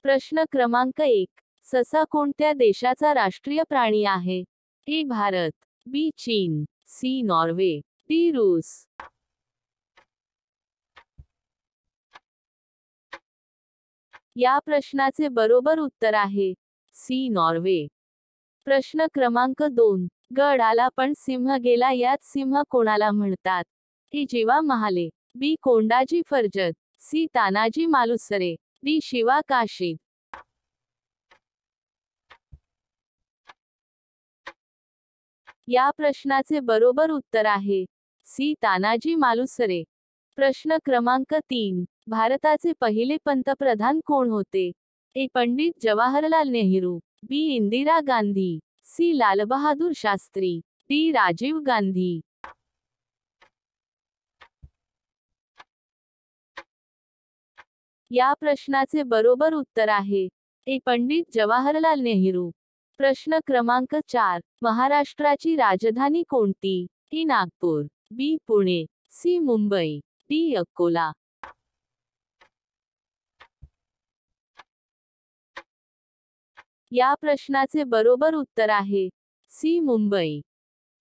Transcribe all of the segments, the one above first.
प्रश्न क्रमांक 1. ससा कोणत्या देशाचा राष्ट्रीय प्राणी आहे? ए. भारत, बी. चीन, सी. Norway, D. रूस. या प्रश्नाचे बरोबर उत्तर आहे सी. नॉर्वे. प्रश्न क्रमांक 2. गड आला पण सिंह गेला यात सिंह कोणाला म्हणतात? ए. जीवा महाले, बी. कोंडाजी फर्जत, सी. तानाजी मालुसरे, डी. शिवा काशीद. या प्रश्नाचे बरोबर उत्तर आहे सी. तानाजी मालुसरे. प्रश्न क्रमांक 3. भारताचे पहिले पंतप्रधान कोण होते? ए. पंडित जवाहरलाल नेहरू, बी. इंदिरा गांधी, सी. लालबहादूर शास्त्री, डी. राजीव गांधी. या प्रश्नाचे बरोबर उत्तर आहे ए. पंडित जवाहरलाल नेहरू. प्रश्न क्रमांक 4. महाराष्ट्राची राजधानी कोणती? ए. नागपूर, बी. पुणे, सी. मुंबई, डी. अकोला. या प्रश्नाचे बरोबर उत्तर आहे सी. मुंबई.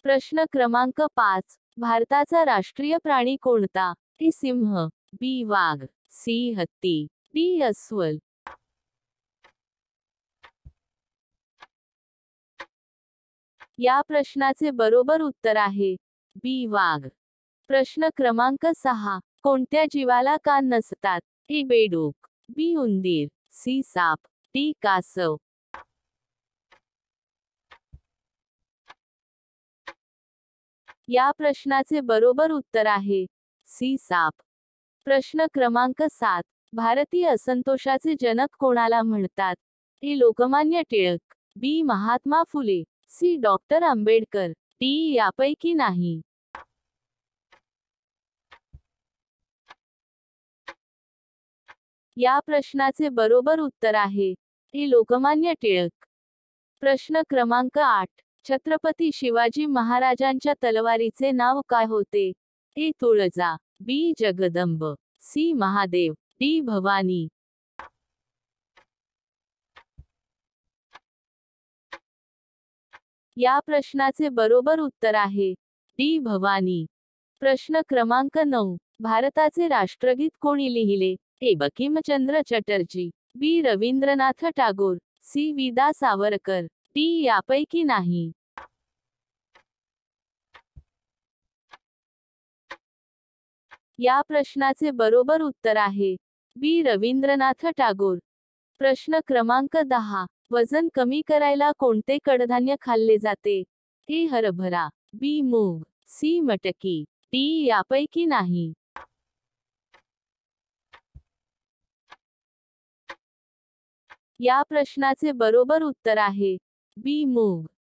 प्रश्न क्रमांक 5. भारताचा राष्ट्रीय प्राणी कोणता? ए. सिंह, बी. वाघ, सी. हत्ती, डी. अस्वल. या प्रश्नाचे बरोबर उत्तर आहे बी. वाघ. प्रश्न क्रमांक 6. कोणत्या जीवाला कान नसतात? ए. बेडूक, बी. उंदीर, सी. साप, डी. कासव. या प्रश्नाचे बरोबर उत्तर आहे सी. साप. प्रश्न क्रमांक 7. भारतीय असंतोषाचे जनक कोणाला म्हणतात? ए. लोकमान्य टिळक, बी. Mahatma Phule, C. Doctor Ambedkar, D. यापैकी नाही. या प्रश्नाचे बरोबर उत्तर आहे ए. लोकमान्य टिळक. प्रश्न क्रमांक 8. छत्रपती शिवाजी महाराजांच्या तलवारीचे नाव काय होते? ए. तुळजा, बी. जगदंब, सी. महादेव, डी. भवानी. या प्रश्नाचे बरोबर उत्तर आहे डी. भवानी. प्रश्न क्रमांक 9. भारताचे राष्ट्रगीत कोणी लिहिले? ए. बंकिमचंद्र चटर्जी, बी. रवींद्रनाथ टागोर, सी. वि. सावरकर, डी. यापैकी नाही. या प्रश्नाचे बरोबर उत्तर आहे बी. रवींद्रनाथ टागोर. प्रश्न क्रमांक 10. वजन कमी करायला कोणते कडधान्य खाल्ले जाते? ए. हरभरा, बी. मूग, सी. मटकी, डी. यापैकी नाही. या प्रश्नाचे बरोबर उत्तर आहे बी. मूग.